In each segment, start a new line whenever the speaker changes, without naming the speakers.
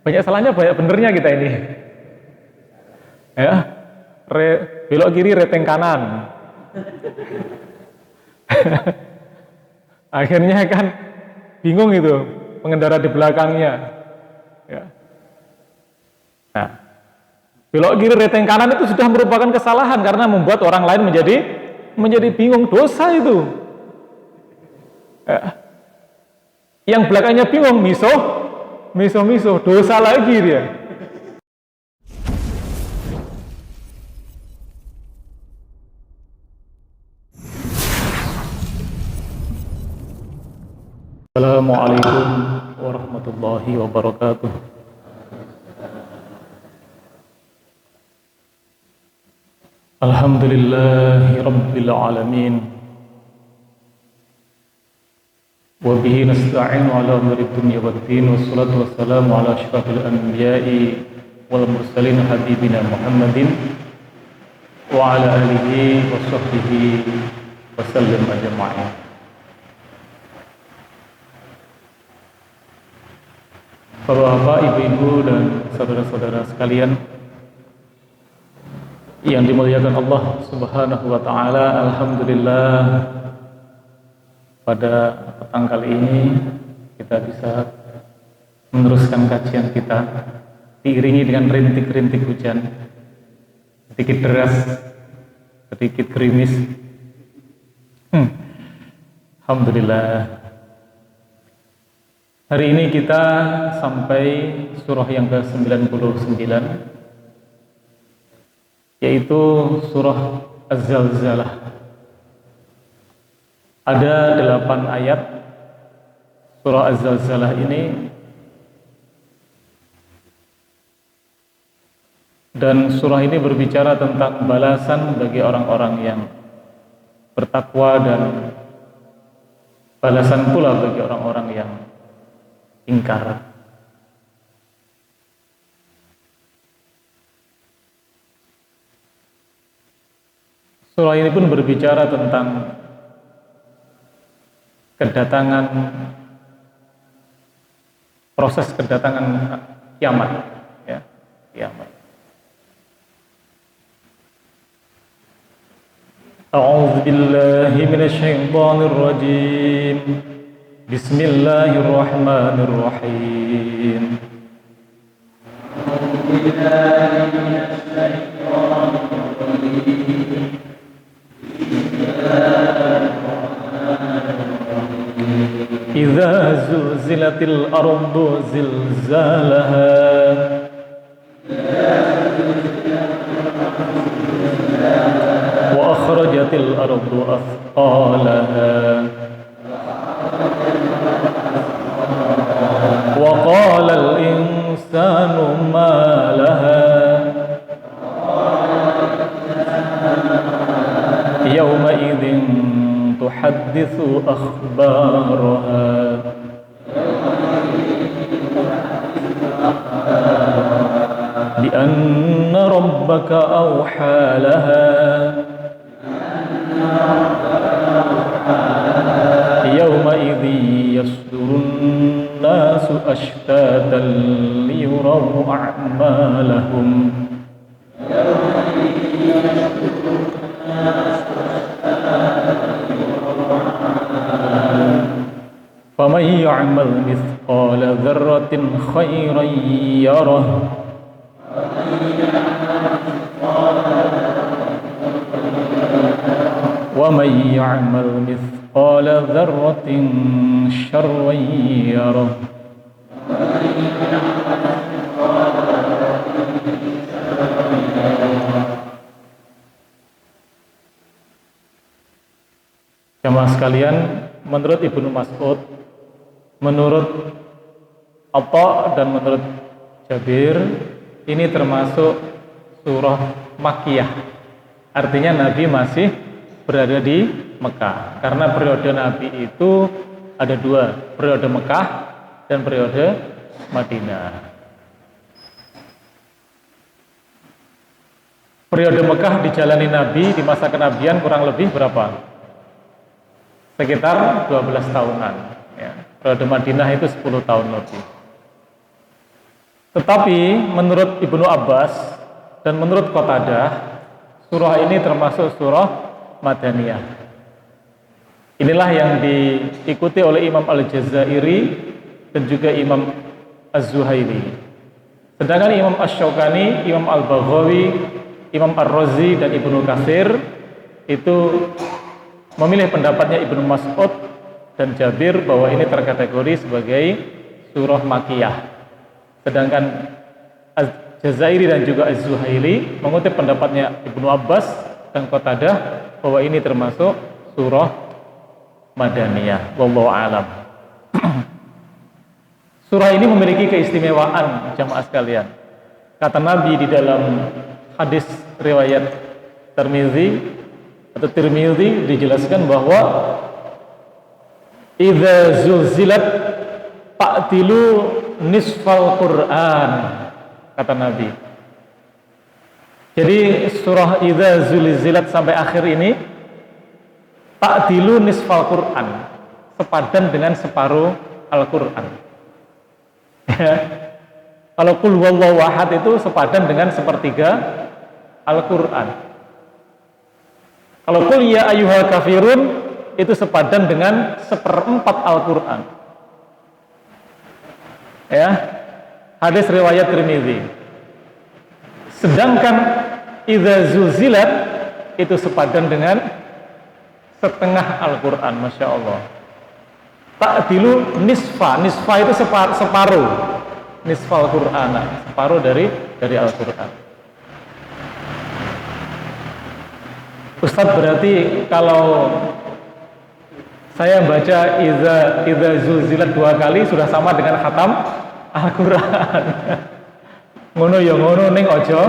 Banyak salahnya, banyak benernya kita ini. Ya, belok kiri, reteng kanan. Akhirnya kan bingung itu pengendara di belakangnya. Ya. Nah, belok kiri, reteng kanan itu sudah merupakan kesalahan karena membuat orang lain menjadi bingung, dosa itu. Ya. Yang belakangnya bingung, miso, dosa lagi dia. Assalamualaikum warahmatullahi wabarakatuh. Alhamdulillahi rabbil alamin. Wa bihi nasta'inu ala umuri dunya waddin, wassalatu wassalamu ala asyrafil anbiya'i wal mursalin habibina Muhammadin wa ala alihi wa sahbihi wa sallam ajma'in. Bapak-bapak, ibu-ibu dan saudara-saudara sekalian yang dimuliakan Allah Subhanahu wa taala, alhamdulillah pada petang kali ini kita bisa meneruskan kajian kita diiringi dengan rintik-rintik hujan, sedikit deras, sedikit gerimis. Alhamdulillah. Hari ini kita sampai surah yang ke-99, yaitu surah Az-Zalzalah. Ada 8 ayat surah Az-Zalzalah ini, dan surah ini berbicara tentang balasan bagi orang-orang yang bertakwa dan balasan pula bagi orang-orang yang ingkar. Surah ini pun berbicara tentang proses kedatangan kiamat, ya, kiamat. A'udzu billahi minasy syaithanir rajim. Bismillahirrahmanirrahim. A'udzu billahi minasy syaithanir rajim. Idza zulzilatil ardu zilzalaha wa akhrajatil ardu athqalaha wa qala al insanu ma laha yawma idzin tuhadditsu akhbaraha bi anna rabbaka awha laha yawma idzin yasdurun nasu ashtatan liyuraw a'malahum فَمَنْ يَعْمَلْ مِثْقَالَ ذَرَّةٍ خَيْرًا يَرَهُ وَمَنْ يَعْمَلْ مِثْقَالَ ذَرَّةٍ شَرًّا يَرَهُ. Jamaah sekalian, menurut Ibnu Mas'ud, menurut Atha dan menurut Jabir, ini termasuk surah Makkiyah. Artinya Nabi masih berada di Mekah. Karena periode Nabi itu ada 2, periode Mekah dan periode Madinah. Periode Mekah dijalani Nabi di masa kenabian kurang lebih berapa? Sekitar 12 tahunan, ya. Periode Madinah itu 10 tahun lebih. Tetapi menurut Ibnu Abbas dan menurut Qatadah, surah ini termasuk surah Madaniyah. Inilah yang diikuti oleh Imam Al-Jazairi dan juga Imam Az-Zuhaili. Sedangkan Imam Asy-Syaukani, Imam Al-Baghawi, Imam Ar-Razi dan Ibnu Katsir itu memilih pendapatnya Ibnu Mas'ud dan Jabir bahwa ini terkategori sebagai surah Makkiyah. Sedangkan Az-Jazairi dan juga Az-Zuhaili mengutip pendapatnya Ibnu Abbas dan Qatadah bahwa ini termasuk surah Madaniyah. Wallahu a'lam. Surah ini memiliki keistimewaan jamaah sekalian. Kata Nabi di dalam hadis riwayat Tirmizi dijelaskan bahwa idza zulzilat fa'tilu nisfal Qur'an, kata Nabi. Jadi surah idza zulzilat sampai akhir ini ta'dilu nisfal Qur'an, sepadan dengan separuh Al-Qur'an. Ya. Kalau qul huwallahu ahad itu sepadan dengan sepertiga Al-Qur'an. Kalau qul ya ayyuhal kafirun itu sepadan dengan seperempat Al-Qur'an. Ya. Hadis riwayat Tirmizi. Sedangkan idza zulzilat itu sepadan dengan setengah Al-Quran, Masya Allah. Ta'dilu nisfa itu separuh nisfa Al-Quran, separuh dari Al-Quran. Ustadz, berarti kalau saya baca idza zulzilat 2 kali sudah sama dengan khatam Al-Quran. Ngono ya ngono, ning ojo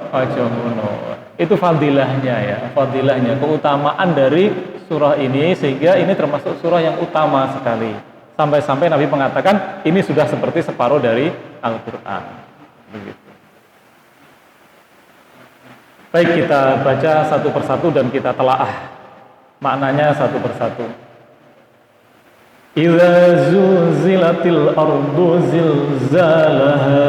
ngono. Itu fadilahnya ya, fadilahnya, keutamaan dari surah ini, sehingga ini termasuk surah yang utama sekali. Sampai-sampai Nabi mengatakan ini sudah seperti separuh dari Al-Quran. Begitu. Baik, kita baca satu persatu dan kita telaah maknanya satu persatu. Idza zulzilatil ardu zilzalaha,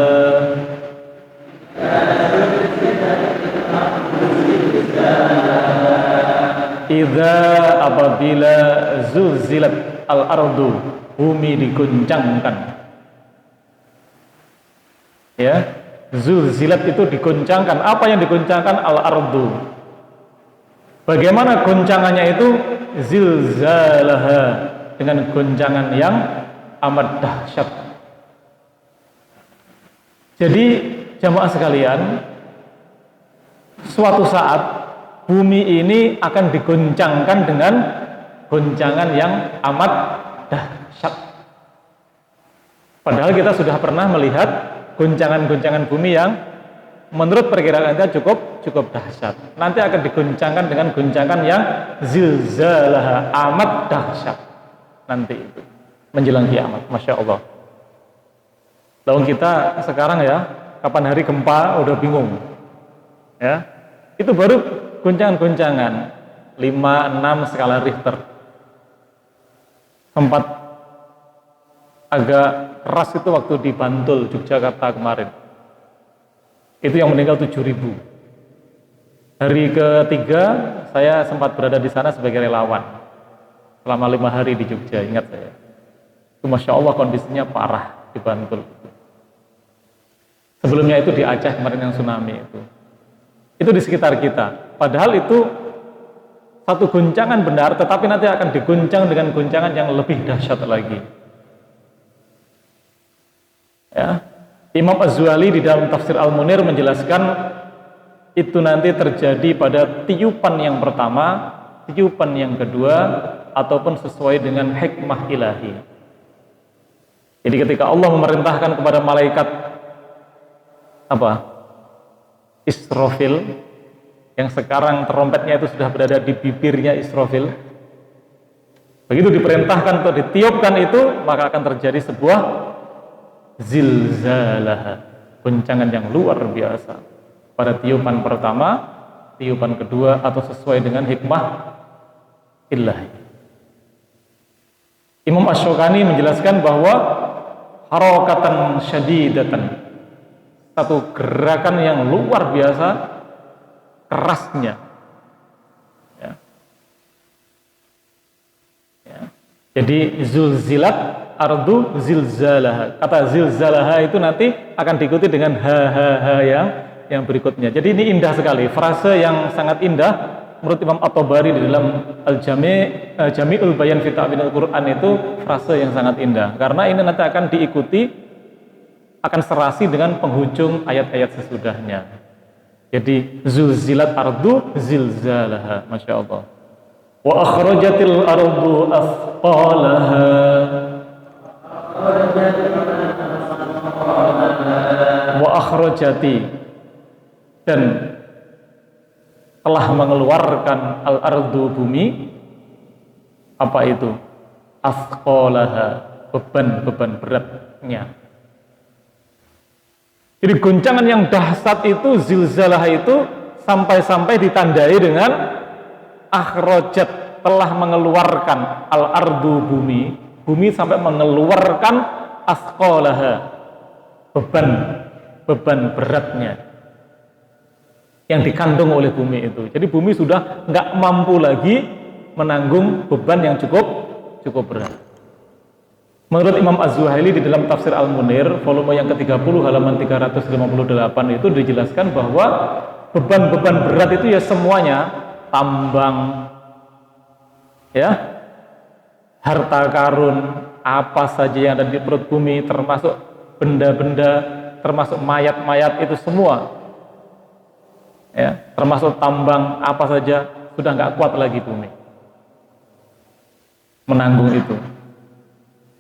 idza apabila zulzilat al-ardu, bumi diguncangkan. Ya, zulzilat itu diguncangkan. Apa yang diguncangkan? Al-ardu. Bagaimana goncangannya itu? Zilzalaha, dengan goncangan yang amat dahsyat. Jadi jamaah sekalian, suatu saat bumi ini akan digoncangkan dengan goncangan yang amat dahsyat. Padahal kita sudah pernah melihat goncangan-goncangan bumi yang menurut perkiraan kita cukup dahsyat. Nanti akan digoncangkan dengan goncangan yang zilzalah, amat dahsyat. Nanti itu menjelang kiamat, Masya Allah. Lalu kita sekarang ya, kapan hari gempa udah bingung. Ya, itu baru goncangan-goncangan 5-6 skala Richter. Sempat agak keras itu waktu di Bantul, Yogyakarta kemarin. Itu yang meninggal 7.000. Hari ketiga saya sempat berada di sana sebagai relawan selama 5 hari di Jogja, ingat saya. Itu Masya Allah kondisinya parah di Bantul. Sebelumnya itu di Aceh kemarin yang tsunami itu. Itu di sekitar kita. Padahal itu satu goncangan benar, tetapi nanti akan diguncang dengan goncangan yang lebih dahsyat lagi. Ya. Imam Az-Zuhaili di dalam tafsir Al-Munir menjelaskan itu nanti terjadi pada tiupan yang pertama, tiupan yang kedua, ataupun sesuai dengan hikmah ilahi. Jadi ketika Allah memerintahkan kepada malaikat Israfil, yang sekarang trompetnya itu sudah berada di bibirnya Israfil, begitu diperintahkan untuk ditiupkan itu, maka akan terjadi sebuah zilzalah, goncangan yang luar biasa pada tiupan pertama, tiupan kedua, atau sesuai dengan hikmah ilahi. Imam Asy-Syaukani menjelaskan bahwa harakatan syadidatan, satu gerakan yang luar biasa kerasnya. Ya. Ya. Jadi zulzilat ardu zilzalaha. Kata zilzalaha itu nanti akan diikuti dengan ha yang berikutnya. Jadi ini indah sekali, frase yang sangat indah menurut Imam At-Tabari di dalam Jami'ul Bayan fi Ta'wilil Quran. Itu frase yang sangat indah karena ini nanti akan diikuti, akan serasi dengan penghujung ayat-ayat sesudahnya. Jadi zulzilat ardu zilzalaha, Masya Allah. Wa akhrajatil ardu asqalaha, wa akhrajati, dan telah mengeluarkan al-ardu bumi, apa itu? Asqalaha, beban-beban beratnya. Jadi goncangan yang dahsyat itu, zilzalah itu, sampai-sampai ditandai dengan akhrajat, telah mengeluarkan al-ardu bumi, bumi sampai mengeluarkan asqalaha, beban beratnya yang dikandung oleh bumi itu. Jadi bumi sudah nggak mampu lagi menanggung beban yang cukup berat. Menurut Imam Az-Zuhaili di dalam Tafsir Al-Munir volume yang ke-30 halaman 358 itu dijelaskan bahwa beban-beban berat itu ya semuanya, tambang, ya, harta karun, apa saja yang ada di perut bumi, termasuk benda-benda, termasuk mayat-mayat, itu semua, ya, termasuk tambang, apa saja, sudah nggak kuat lagi bumi menanggung itu.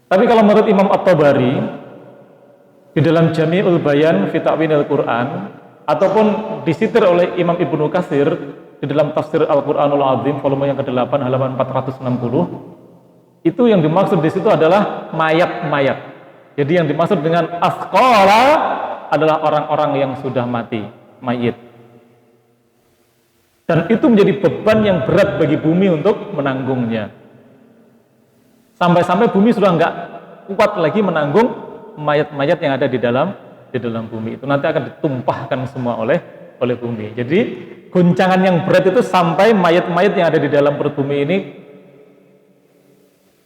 Tapi kalau menurut Imam At-Tabari di dalam Jami'ul Bayan fi Ta'wilil Quran, ataupun disitir oleh Imam Ibnu Katsir di dalam Tafsir Al-Qur'anul Azim volume yang ke-8 halaman 460, itu yang dimaksud di situ adalah mayat-mayat. Jadi yang dimaksud dengan asqala adalah orang-orang yang sudah mati, mayit. Dan itu menjadi beban yang berat bagi bumi untuk menanggungnya. Sampai-sampai bumi sudah nggak kuat lagi menanggung mayat-mayat yang ada di dalam bumi. Itu nanti akan ditumpahkan semua oleh bumi. Jadi goncangan yang berat itu sampai mayat-mayat yang ada di dalam perut bumi ini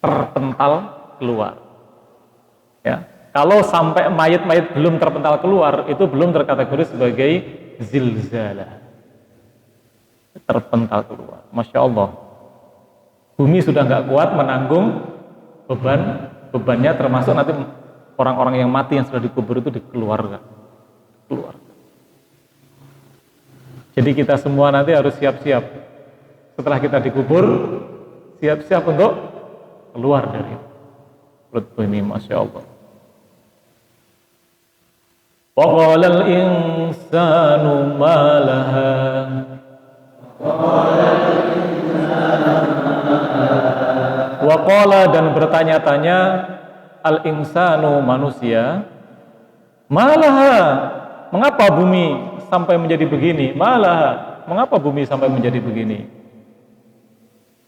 terpental keluar. Ya, kalau sampai mayat-mayat belum terpental keluar, itu belum terkategori sebagai zilzalah. Terpental keluar. Masya Allah. Bumi sudah nggak kuat menanggung bebannya, termasuk nanti orang-orang yang mati yang sudah dikubur itu dikeluarkan. Jadi kita semua nanti harus siap-siap. Setelah kita dikubur, siap-siap untuk keluar dari perut bumi. Masya Allah. Wa qala al-insanu ma laha, wa qala, dan bertanya-tanya al-insanu, manusia, malaha, mengapa bumi sampai menjadi begini? Malaha, mengapa bumi sampai menjadi begini?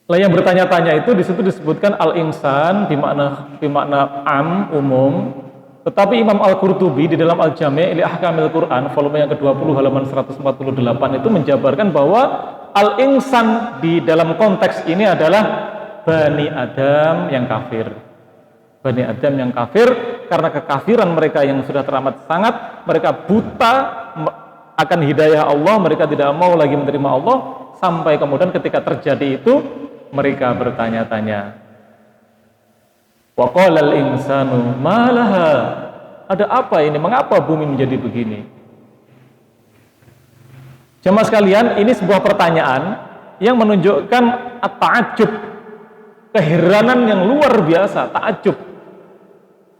Lah yang bertanya-tanya itu di situ disebutkan al-insan bermakna am, umum. Tetapi Imam Al-Qurtubi di dalam Al-Jami' li Ahkamil Quran volume yang ke-20 halaman 148 itu menjabarkan bahwa al-insan di dalam konteks ini adalah Bani Adam yang kafir. Bani Adam yang kafir karena kekafiran mereka yang sudah teramat sangat, mereka buta akan hidayah Allah, mereka tidak mau lagi menerima Allah, sampai kemudian ketika terjadi itu mereka bertanya-tanya. Wa qala al-insanu ma laha, ada apa ini? Mengapa bumi menjadi begini? Jemaah sekalian, ini sebuah pertanyaan yang menunjukkan at-ta'ajjub, keheranan yang luar biasa, ta'ajjub,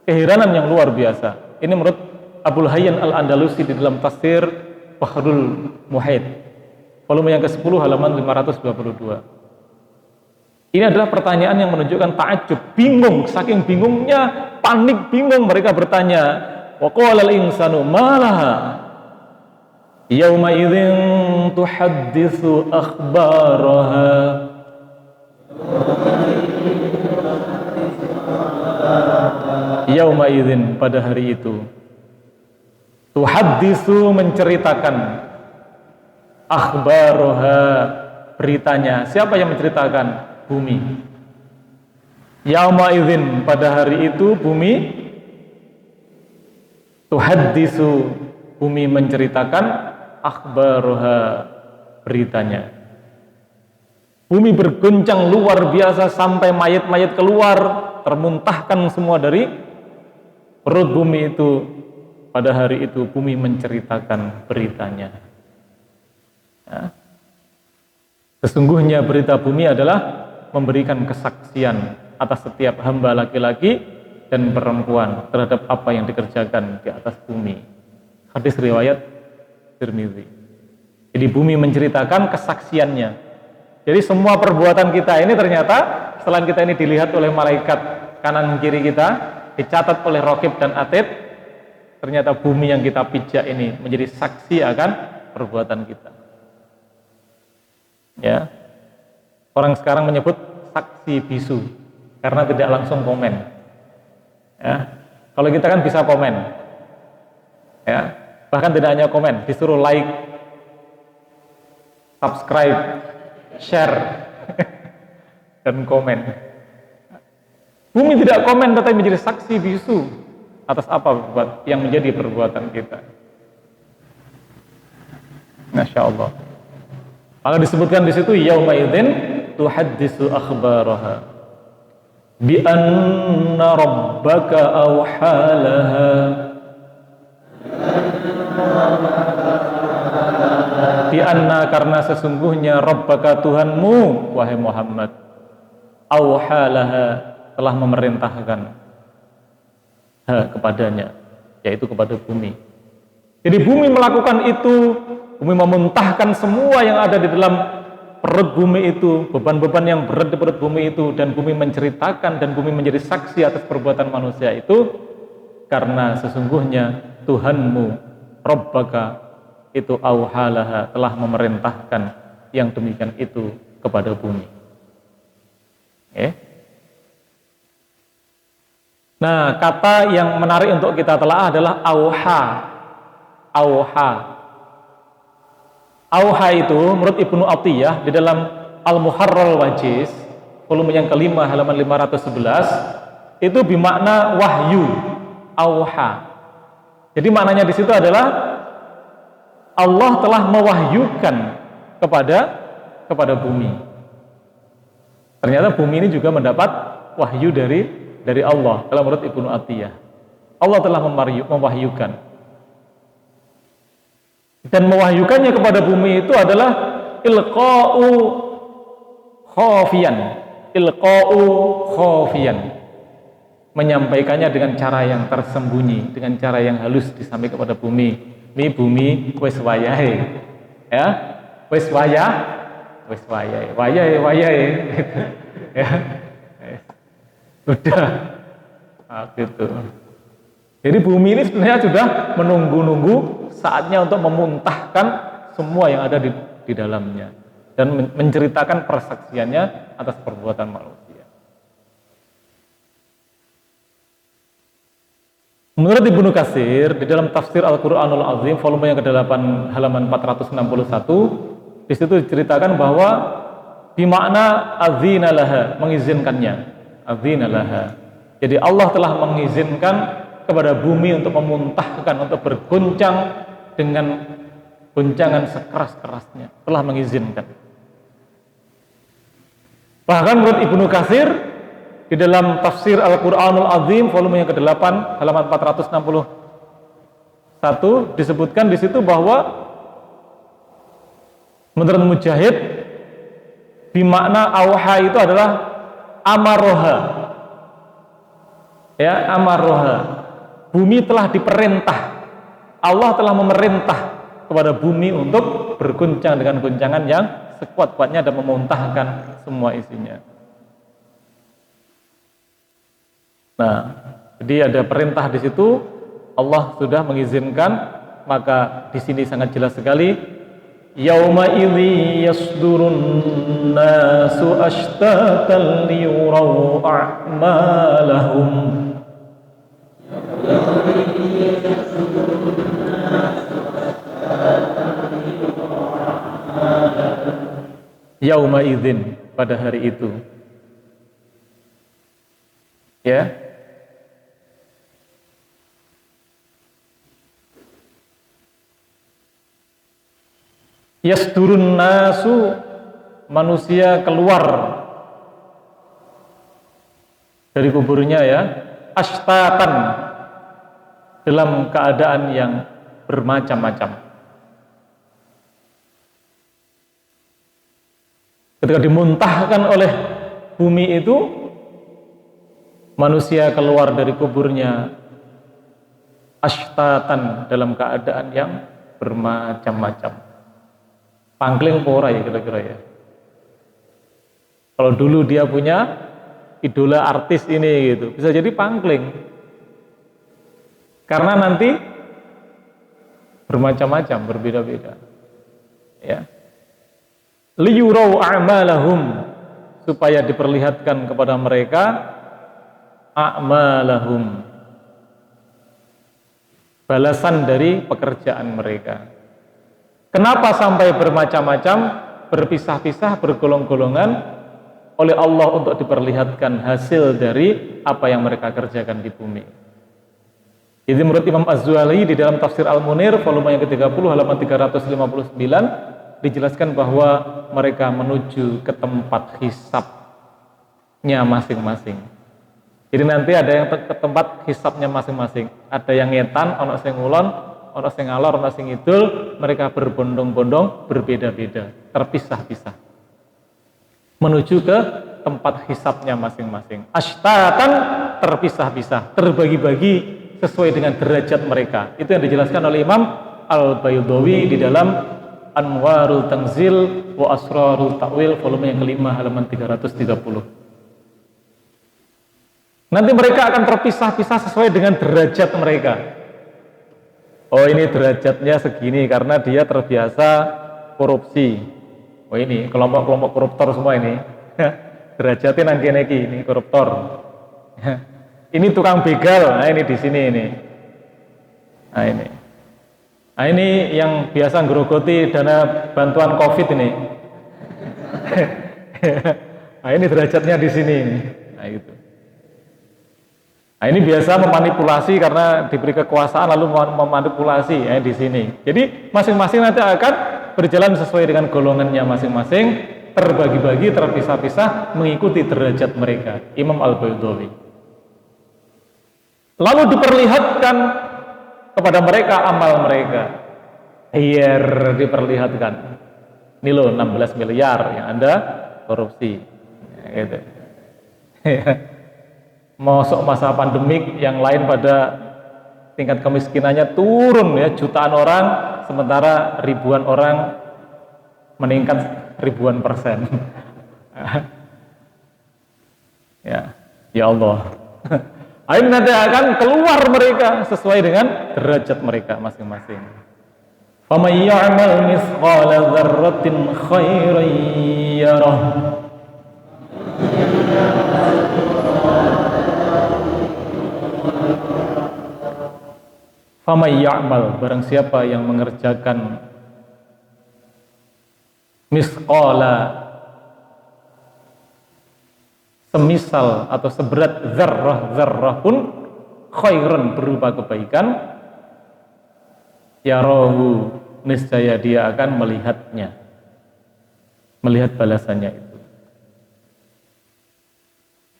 keheranan yang luar biasa. Ini menurut Abul Hayyan Al-Andalusi di dalam Tafsir Bahrul Muhit volume yang ke-10 halaman 522. Ini adalah pertanyaan yang menunjukkan ta'ajjub, bingung, saking bingungnya, panik, bingung, mereka bertanya, wa qala al-insanu ma laha yauma idzin tuhadditsu akhbaraha, yauma idzin, pada hari itu, Tuhaddisu menceritakan, akhbaroha beritanya. Siapa yang menceritakan? Bumi. Yauma idzin pada hari itu bumi tuhaddisu, bumi menceritakan akhbaroha beritanya. Bumi berguncang luar biasa sampai mayat-mayat keluar, termuntahkan semua dari perut bumi itu. Pada hari itu bumi menceritakan beritanya. Ya. Sesungguhnya berita bumi adalah memberikan kesaksian atas setiap hamba laki-laki dan perempuan terhadap apa yang dikerjakan di atas bumi. Hadis riwayat Tirmidzi. Jadi bumi menceritakan kesaksiannya. Jadi semua perbuatan kita ini ternyata setelah kita ini dilihat oleh malaikat kanan kiri kita, dicatat oleh Raqib dan Atid, ternyata bumi yang kita pijak ini menjadi saksi akan perbuatan kita. Ya, orang sekarang menyebut saksi bisu karena tidak langsung komen. Ya, kalau kita kan bisa komen. Ya, bahkan tidak hanya komen, disuruh like, subscribe, share, dan komen. Bumi tidak komen tetapi menjadi saksi bisu atas apa yang menjadi perbuatan kita. Masya Allah. Maka disebutkan di situ yauma idzin tuhaddisu akhbaraha bi anna rabbaka awhalaha bi anna karena sesungguhnya rabbaka Tuhanmu wahai Muhammad awhalaha telah memerintahkan kepadanya, yaitu kepada bumi. Jadi bumi melakukan itu, bumi memuntahkan semua yang ada di dalam perut bumi itu, beban-beban yang berat di perut bumi itu, dan bumi menceritakan dan bumi menjadi saksi atas perbuatan manusia itu, karena sesungguhnya Tuhanmu, Rabbaka, itu auhalaha, telah memerintahkan yang demikian itu kepada bumi. Nah, kata yang menarik untuk kita telah adalah auha. Auha. Auha itu menurut Ibnu Athiyah di dalam Al-Muharrar Wajiz volume yang kelima halaman 511 itu bermakna wahyu. Auha. Jadi maknanya di situ adalah Allah telah mewahyukan kepada bumi. Ternyata bumi ini juga mendapat wahyu dari Allah. Kalau menurut Ibnu Athiyah, Allah telah mewahyukan. Dan mewahyukannya kepada bumi itu adalah ilqa'u khafiyan, menyampaikannya dengan cara yang tersembunyi, dengan cara yang halus disampaikan kepada bumi. Ini bumi wis wayahe, ya, wis wayahe, ya, sudah, gitu. Jadi bumi ini sebenarnya sudah menunggu-nunggu saatnya untuk memuntahkan semua yang ada di dalamnya dan menceritakan persaksiannya atas perbuatan manusia. Menurut Ibnu Katsir di dalam tafsir Al-Qur'anul Azim volume yang ke-8 halaman 461 di situ diceritakan bahwa bimakna azina laha, mengizinkannya, azina laha. Jadi Allah telah mengizinkan kepada bumi untuk memuntahkan, untuk berguncang dengan guncangan sekeras-kerasnya, telah mengizinkan. Bahkan menurut Ibnu Katsir di dalam tafsir Al-Qur'anul Azim volume yang ke-8 halaman 461 disebutkan di situ bahwa menurut Mujahid bimakna auha itu adalah amaroha. Ya, amaroha. Bumi telah diperintah, Allah telah memerintah kepada bumi untuk berguncang dengan guncangan yang sekuat-kuatnya dan memuntahkan semua isinya. Nah, jadi ada perintah di situ, Allah sudah mengizinkan, maka di sini sangat jelas sekali. Yauma idzi yasdurun nasu ashtatan liyuraw a'malahum yauma idzin, pada hari itu. Ya. Yasdurun nasu, manusia keluar dari kuburnya ya, ashtatan, dalam keadaan yang bermacam-macam. Ketika dimuntahkan oleh bumi itu, manusia keluar dari kuburnya ashtatan, dalam keadaan yang bermacam-macam. Pangkling pora ya kira-kira ya. Kalau dulu dia punya idola artis ini gitu, bisa jadi pangkling. Karena nanti bermacam-macam, berbeda-beda. Ya. Liyurau a'malahum, supaya diperlihatkan kepada mereka a'malahum, balasan dari pekerjaan mereka. Kenapa sampai bermacam-macam, berpisah-pisah, bergolong-golongan? Oleh Allah untuk diperlihatkan hasil dari apa yang mereka kerjakan di bumi. Jadi menurut Imam Az-Zuhali di dalam Tafsir Al-Munir volume yang ke-30 halaman 359 dijelaskan bahwa mereka menuju ke tempat hisabnya masing-masing. Jadi nanti ada yang ke tempat hisabnya masing-masing. Ada yang ngetan, ono sing ngulon, ono sing ngalor, ono sing ngidul, mereka berbondong-bondong, berbeda-beda, terpisah-pisah. Menuju ke tempat hisabnya masing-masing. Ashtatan, terpisah-pisah, terbagi-bagi sesuai dengan derajat mereka. Itu yang dijelaskan oleh Imam Al-Baydawi di dalam Anwarul Tanzil wa Asrarul Ta'wil volume yang kelima halaman 330. Nanti mereka akan terpisah-pisah sesuai dengan derajat mereka. Oh ini derajatnya segini karena dia terbiasa korupsi. Oh ini kelompok-kelompok koruptor semua ini. Derajatnya nangki-nangki, ini koruptor. Ini tukang begal, nah ini di sini ini. Nah ini. Nah ini yang biasa ngerogoti dana bantuan COVID ini. Nah ini derajatnya di sini ini. Nah itu. Nah ini biasa memanipulasi karena diberi kekuasaan lalu memanipulasi ya di sini. Jadi masing-masing nanti akan berjalan sesuai dengan golongannya masing-masing, terbagi-bagi, terpisah-pisah mengikuti derajat mereka. Imam Al-Baydawi. Lalu diperlihatkan kepada mereka amal mereka. Biar diperlihatkan. Ini loh 16 miliar yang Anda korupsi. Ya, gitu. Masuk masa pandemik yang lain pada tingkat kemiskinannya turun ya, jutaan orang, sementara ribuan orang meningkat ribuan persen. Ya Allah. Ini nanti akan keluar mereka sesuai dengan derajat mereka masing-masing. Faman ya'mal mithqala dzarratin khairan yarah. Faman ya'mal, barang siapa yang mengerjakan misqala, semisal atau seberat zarrah pun khairan, berupa kebaikan, yarahu, niscaya dia akan melihatnya, melihat balasannya itu.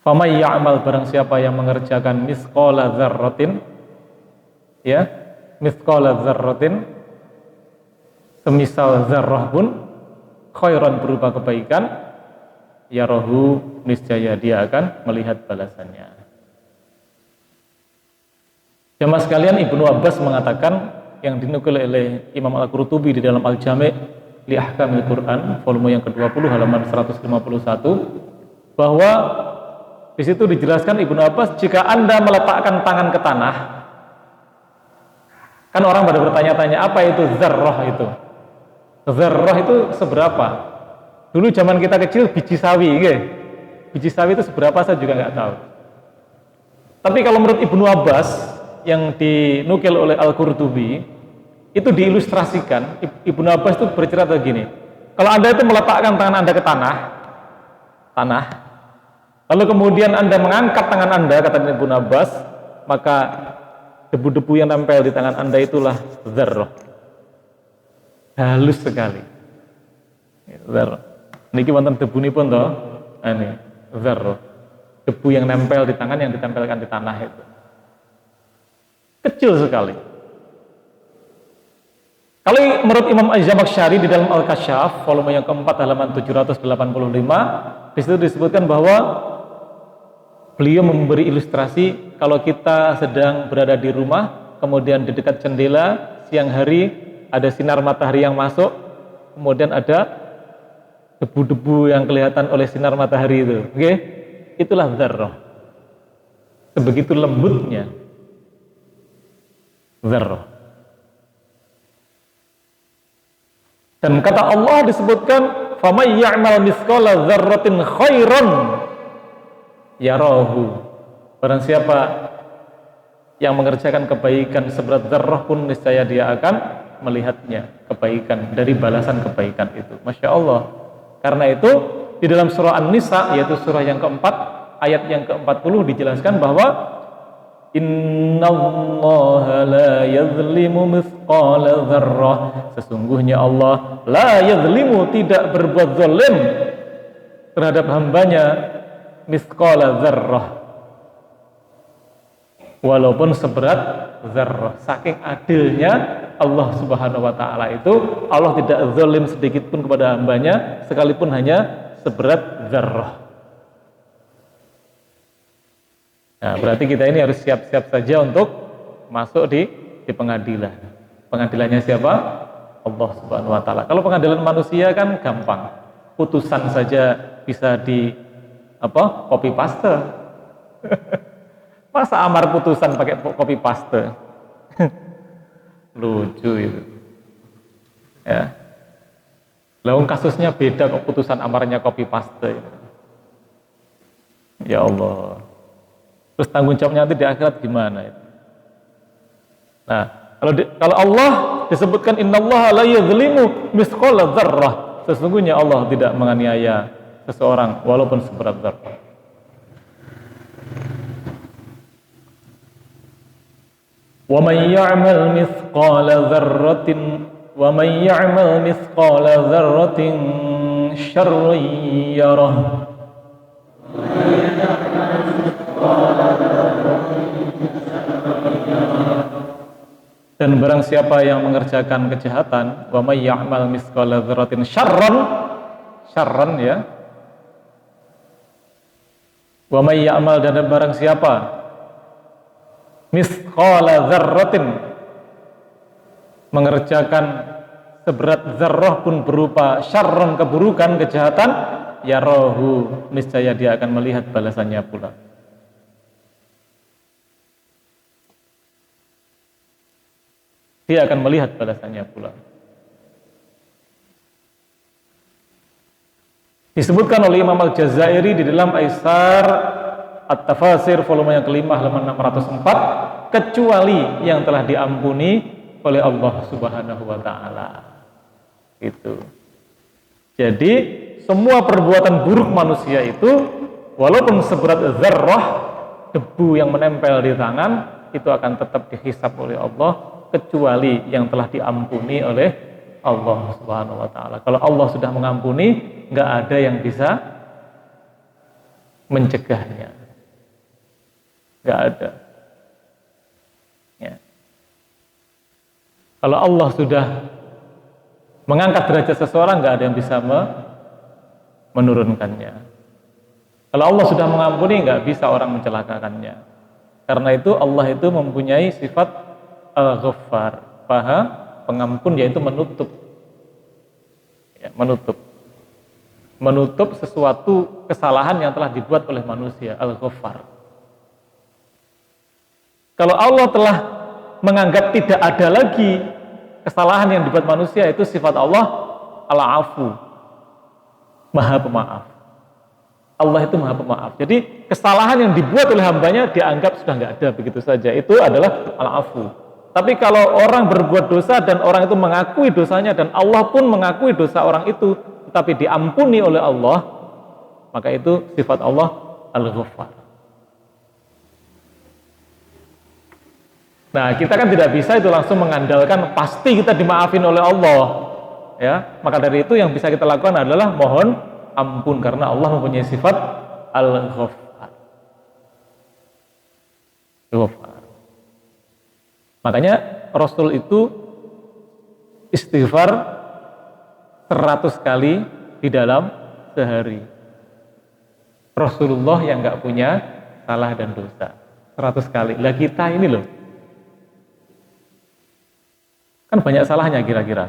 Faman ya'mal, barang siapa yang mengerjakan misqala dzarratin, ya, misqala dzarratin, semisal zarrah pun khairan, berupa kebaikan, yarahu, niscaya dia akan melihat balasannya. Jamaah sekalian, Ibnu Abbas mengatakan, yang dinukil oleh Imam Al-Qurtubi di dalam Al-Jami' li Ahkamil Quran volume yang ke-20 halaman 151, bahwa di situ dijelaskan Ibnu Abbas, jika Anda meletakkan tangan ke tanah, kan orang pada bertanya-tanya apa itu zarrah itu. Zarrah itu seberapa? Dulu zaman kita kecil biji sawi, biji sawi itu seberapa saya juga nggak tahu. Tapi kalau menurut Ibnu Abbas yang dinukil oleh Al-Qurtubi, itu diilustrasikan. Ibnu Abbas itu bercerita gini, Kalau Anda itu meletakkan tangan Anda ke tanah, lalu kemudian Anda mengangkat tangan Anda, kata Ibnu Abbas, maka debu-debu yang nempel di tangan Anda itulah dzarrah. Halus sekali. Dzarrah. Niki wonten debunipun to. Ini dzarrah. Debu yang nempel di tangan yang ditempelkan di tanah itu. Kecil sekali. Kalau menurut Imam Az-Zamakhsyari di dalam Al-Kasyaf volume yang keempat halaman 785, di situ disebutkan bahwa beliau memberi ilustrasi kalau kita sedang berada di rumah, kemudian di dekat jendela siang hari ada sinar matahari yang masuk, kemudian ada debu-debu yang kelihatan oleh sinar matahari itu, oke? Itulah dzarrah. Sebegitu lembutnya dzarrah. Dan kata Allah disebutkan, "Faman ya'mal mithqala dzarratin khairan yarahu." Barang siapa yang mengerjakan kebaikan seberat dzarrah pun niscaya dia akan melihatnya, kebaikan dari balasan kebaikan itu. Masya Allah. Karena itu di dalam surah An-Nisa, yaitu surah yang keempat, ayat yang ke-40 dijelaskan bahwa innallaha la yazlimu mithqala dzarrah. Sesungguhnya Allah la yazlimu, tidak berbuat zalim terhadap hambanya mithqala dzarrah, walaupun seberat dzarrah. Saking adilnya Allah Subhanahu wa taala itu, Allah tidak zalim sedikit pun kepada hambanya sekalipun hanya seberat dzarrah. Nah, berarti kita ini harus siap-siap saja untuk masuk di pengadilan. Pengadilannya siapa? Allah Subhanahu wa taala. Kalau pengadilan manusia kan gampang. Putusan saja bisa di copy paste. Masa amar putusan pakai copy paste? Lucu itu. Ya. Lalu kasusnya beda kok, putusan amarnya copy paste. Ya Allah. Terus tanggung jawabnya nanti di akhirat gimana itu? Nah, kalau Allah disebutkan innallaha la yazlimu mithqala dzarrah, sesungguhnya Allah tidak menganiaya seseorang walaupun seberat dzarrah. Wa may ya'mal mithqala dzarratin wa may ya'mal mithqala dzarratin syarran yarah. Dan barang siapa yang mengerjakan kejahatan, wa may ya'mal mithqala dzarratin syarran ya. Wa may ya'mal, dan barang siapa mithqala dzarratin, mengerjakan seberat zarrah pun berupa syarran, keburukan, kejahatan, yarahu, niscaya dia akan melihat balasannya pula. Dia akan melihat balasannya pula. Disebutkan oleh Imam Al-Jazairi di dalam Aisar At-Tafasir volume yang kelima halaman 604, kecuali yang telah diampuni oleh Allah Subhanahu wa taala. Itu. Jadi semua perbuatan buruk manusia itu walaupun seberat zarrah debu yang menempel di tangan itu akan tetap dihisab oleh Allah, kecuali yang telah diampuni oleh Allah Subhanahu wa taala. Kalau Allah sudah mengampuni, nggak ada yang bisa mencegahnya. Nggak ada. Ya. Kalau Allah sudah mengangkat derajat seseorang, nggak ada yang bisa menurunkannya. Kalau Allah sudah mengampuni, nggak bisa orang mencelakakannya. Karena itu Allah itu mempunyai sifat Al-Ghaffar, Maha Pengampun, yaitu menutup. Ya, menutup sesuatu kesalahan yang telah dibuat oleh manusia. Al-Ghaffar. Kalau Allah telah menganggap tidak ada lagi kesalahan yang dibuat manusia, itu sifat Allah Al-Afu, Maha Pemaaf. Allah itu Maha Pemaaf. Jadi kesalahan yang dibuat oleh hambanya dianggap sudah nggak ada begitu saja. Itu adalah Al-Afu. Tapi kalau orang berbuat dosa dan orang itu mengakui dosanya dan Allah pun mengakui dosa orang itu, tetapi diampuni oleh Allah, maka itu sifat Allah Al-Ghaffar. Nah, kita kan tidak bisa itu langsung mengandalkan pasti kita dimaafin oleh Allah. Ya, maka dari itu yang bisa kita lakukan adalah mohon ampun karena Allah mempunyai sifat Al-Ghaffar. Makanya Rasul itu istighfar 100 kali di dalam sehari. Rasulullah yang nggak punya salah dan dosa 100 kali. Lah kita ini loh, kan banyak salahnya kira-kira.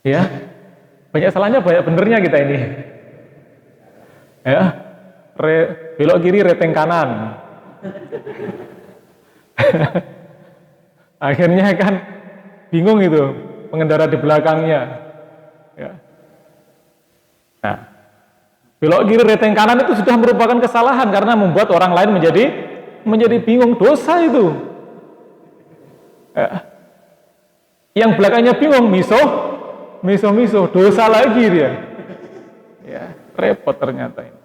Ya, banyak salahnya, banyak benernya kita ini. Ya, belok kiri, reteng kanan. Akhirnya kan bingung itu pengendara di belakangnya. Ya. Nah, belok kiri, reteng kanan itu sudah merupakan kesalahan karena membuat orang lain menjadi bingung, dosa itu. Ya. Yang belakangnya bingung, miso, dosa lagi dia. Ya, repot ternyata ini.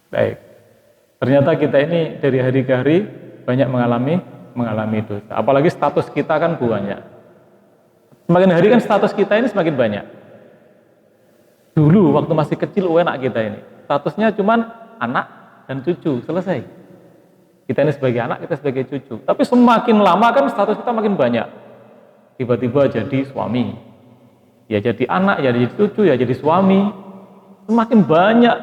Baik. Ternyata kita ini dari hari ke hari banyak mengalami dosa. Apalagi status kita kan banyak. Semakin hari kan status kita ini semakin banyak. Dulu waktu masih kecil enak kita ini. Statusnya cuman anak dan cucu, selesai. Kita ini sebagai anak, kita sebagai cucu. Tapi semakin lama kan status kita makin banyak. Tiba-tiba jadi suami, ya jadi anak, ya jadi cucu, ya jadi suami. Semakin banyak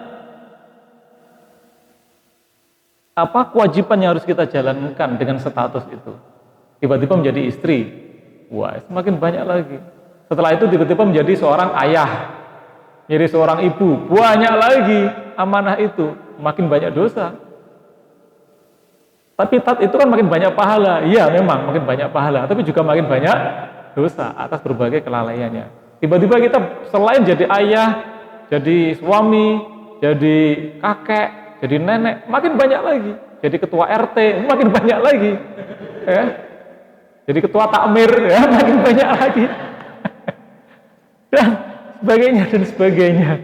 apa kewajiban yang harus kita jalankan dengan status itu. Tiba-tiba menjadi istri, wah semakin banyak lagi. Setelah itu tiba-tiba menjadi seorang ayah, jadi seorang ibu, banyak lagi amanah itu, makin banyak dosa. Tapi itu kan makin banyak pahala. Iya memang makin banyak pahala, tapi juga makin banyak dosa atas berbagai kelalaiannya. Tiba-tiba kita selain jadi ayah, jadi suami, jadi kakek, jadi nenek, makin banyak lagi. Jadi ketua RT, makin banyak lagi. Ya. Jadi ketua takmir, ya, makin banyak lagi. Dan sebagainya.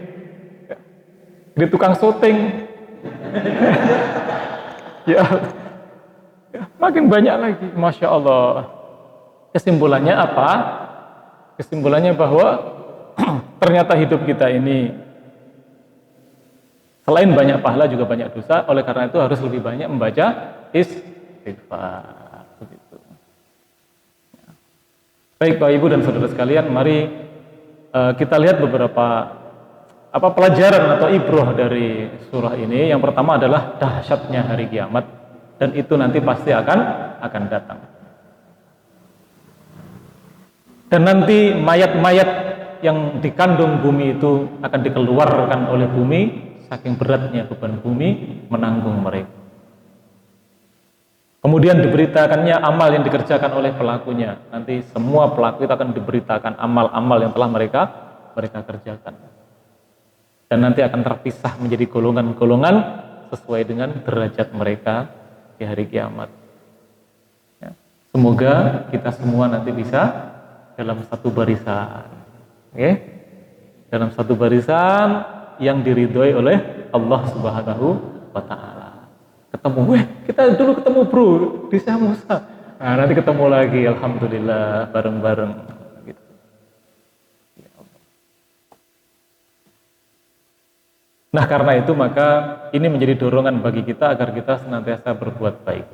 Jadi tukang syuting. Ya. Makin banyak lagi, Masya Allah. Kesimpulannya apa? Kesimpulannya bahwa ternyata hidup kita ini selain banyak pahala juga banyak dosa. Oleh karena itu harus lebih banyak membaca istighfar. Begitu. Baik Bapak Ibu dan saudara sekalian, mari kita lihat beberapa pelajaran atau ibroh dari surah ini. Yang pertama adalah dahsyatnya hari kiamat. Dan itu nanti pasti akan datang. Dan nanti mayat-mayat yang dikandung bumi itu akan dikeluarkan oleh bumi, saking beratnya beban bumi menanggung mereka. Kemudian diberitakannya amal yang dikerjakan oleh pelakunya. Nanti semua pelaku itu akan diberitakan amal-amal yang telah mereka kerjakan. Dan nanti akan terpisah menjadi golongan-golongan sesuai dengan derajat mereka di hari kiamat. Ya. Semoga kita semua nanti bisa dalam satu barisan, okay? Dalam satu barisan yang diridhoi oleh Allah Subhanahu wa Ta'ala. Kita dulu ketemu bro di Syekh Musa. Nah, nanti ketemu lagi, alhamdulillah bareng-bareng. Gitu. Ya Allah. Nah karena itu maka ini menjadi dorongan bagi kita agar kita senantiasa berbuat baik.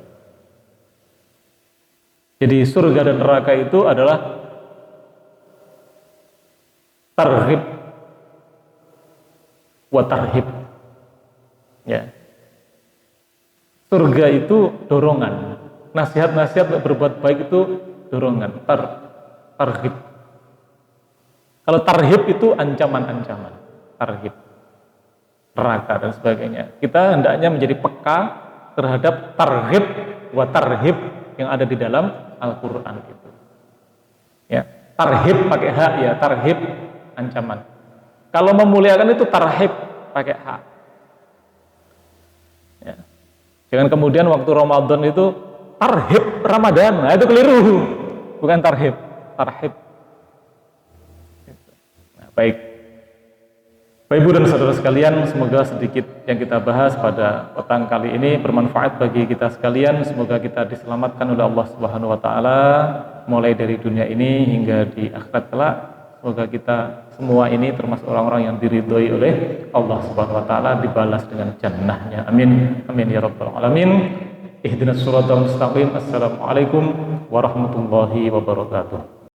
Jadi surga dan neraka itu adalah targhib wa tarhib. Ya. Surga itu dorongan. Nasihat-nasihat untuk berbuat baik itu dorongan. Targhib. Kalau tarhib itu ancaman-ancaman. Tarhib. Neraka dan sebagainya. Kita hendaknya menjadi peka terhadap targhib wa tarhib yang ada di dalam Al-Quran itu. Ya, tarhib pakai hak ya, tarhib ancaman. Kalau memuliakan itu tarhib pakai hak. Ya. Jangan kemudian waktu Ramadan itu tarhib Ramadan, nah itu keliru. Bukan tarhib, tarhib. Baik, Bapak Ibu dan saudara sekalian, semoga sedikit yang kita bahas pada petang kali ini bermanfaat bagi kita sekalian. Semoga kita diselamatkan oleh Allah Subhanahu wa taala mulai dari dunia ini hingga di akhirat kelak. Semoga kita semua ini termasuk orang-orang yang diridhoi oleh Allah Subhanahu wa taala, dibalas dengan jannahnya. Amin. Amin ya rabbal alamin. Ihdinas siratal mustaqim. Assalamualaikum warahmatullahi wabarakatuh.